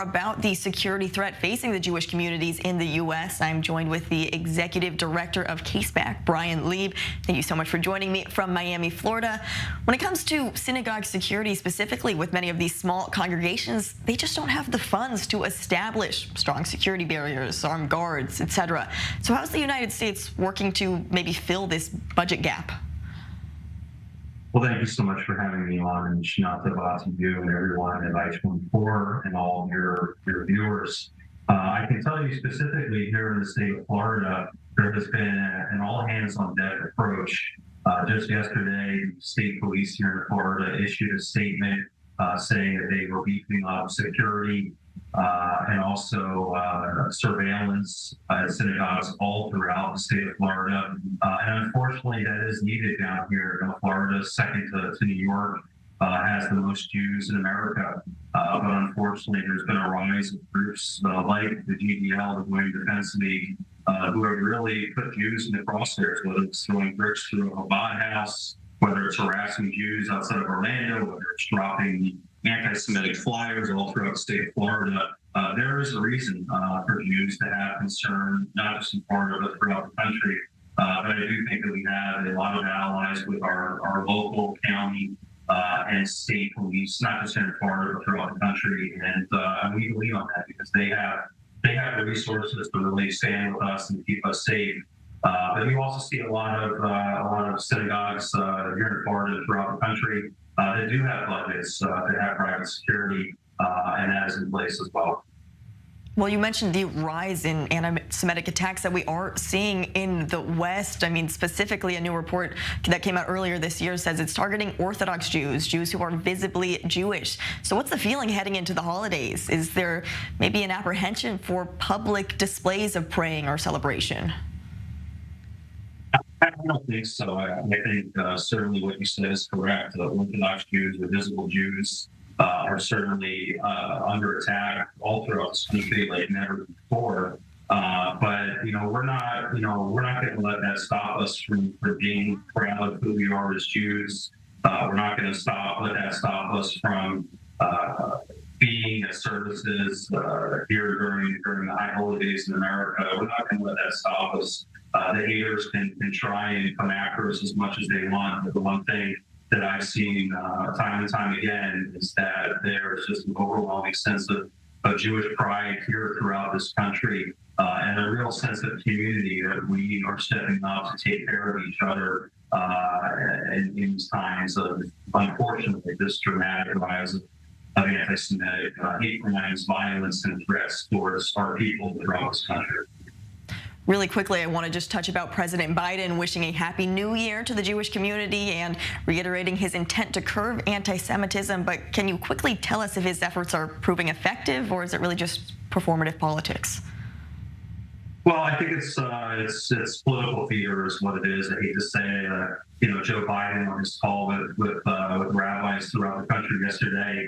more about the security threat facing the Jewish communities in the U.S. I'm joined with the Executive Director of Caseback, Bryan Leib. Thank you so much for joining me from Miami, Florida. When it comes to synagogue security, specifically with many of these small congregations, they just don't have the funds to establish strong security barriers, armed guards, etc. So how's the United States working to maybe fill this budget gap? Well, thank you so much for having me on, and shout out to you and everyone at i24 and all of your viewers. I can tell you specifically here in the state of Florida, there has been an all-hands-on-deck approach. Just yesterday, state police here in Florida issued a statement saying that they were beefing up security and also surveillance at synagogues all throughout the state of Florida. And unfortunately, that is needed down here. Florida, second to New York, has the most Jews in America. But unfortunately, there's been a rise of groups like the GDL, the Women's Defense League, who have really put Jews in the crosshairs, whether it's throwing bricks through a Chabad house, whether it's harassing Jews outside of Orlando, whether it's dropping anti-Semitic flyers all throughout the state of Florida. There is a reason for Jews to have concern, not just in Florida, but throughout the country. But I do think that we have a lot of allies with our local, county, and state police, not just here in Florida, but throughout the country. And we believe on that because they have the resources to really stand with us and keep us safe. But you also see a lot of synagogues here in Florida and throughout the country that do have budgets that have private security, and that is in place as well. Well, you mentioned the rise in anti-Semitic attacks that we are seeing in the West. I mean, specifically, a new report that came out earlier this year says it's targeting Orthodox Jews, Jews who are visibly Jewish. So what's the feeling heading into the holidays? Is there maybe an apprehension for public displays of praying or celebration? I don't think so. I think certainly what you said is correct. Orthodox Jews, the visible Jews, are certainly under attack all throughout the country like never before. But we're not going to let that stop us from being proud of who we are as Jews. We're not going to let that stop us from being at services here during the high holidays in America. We're not going to let that stop us. The haters can try and come after us as much as they want. But the one thing that I've seen time and time again is that there's just an overwhelming sense of Jewish pride here throughout this country, and a real sense of community that we are stepping up to take care of each other in these times of, unfortunately, this dramatic rise of anti-Semitic hate crimes, violence, and threats towards our people throughout this country. Really quickly, I want to just touch about President Biden wishing a happy new year to the Jewish community and reiterating his intent to curb anti-Semitism. But can you quickly tell us if his efforts are proving effective, or is it really just performative politics? Well, I think it's political theater is what it is. I hate to say, Joe Biden on his call with rabbis throughout the country yesterday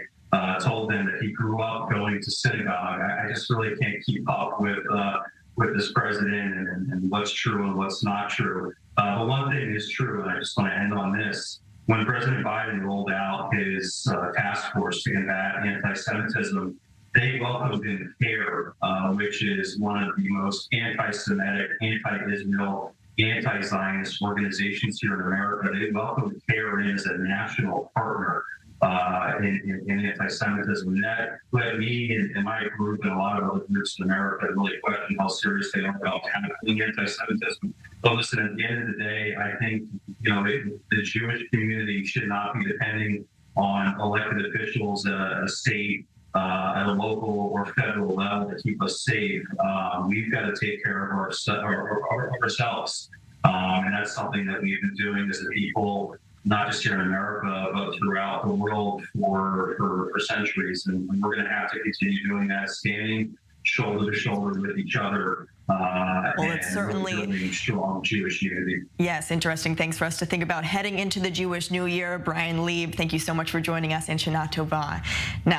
told them that he grew up going to synagogue. I just really can't keep up with this president and what's true and what's not true. But one thing is true, and I just want to end on this. When President Biden rolled out his task force to combat anti-Semitism, they welcomed in CARE, which is one of the most anti-Semitic, anti-Israel, anti-Zionist organizations here in America. They welcomed CARE in as a national partner in anti-Semitism. And that led me and my group and a lot of other groups in America to really question how serious they are about tackling anti-Semitism. But listen, at the end of the day, I think the Jewish community should not be depending on elected officials at a state, at a local or federal level to keep us safe. We've got to take care of ourselves. And that's something that we've been doing as a people, not just here in America, but throughout the world for centuries. And we're going to have to continue doing that, standing shoulder to shoulder with each other. Well, it's certainly building strong Jewish unity. Yes, interesting things for us to think about heading into the Jewish New Year. Bryan Leib, thank you so much for joining us, and Shana Tova. Now,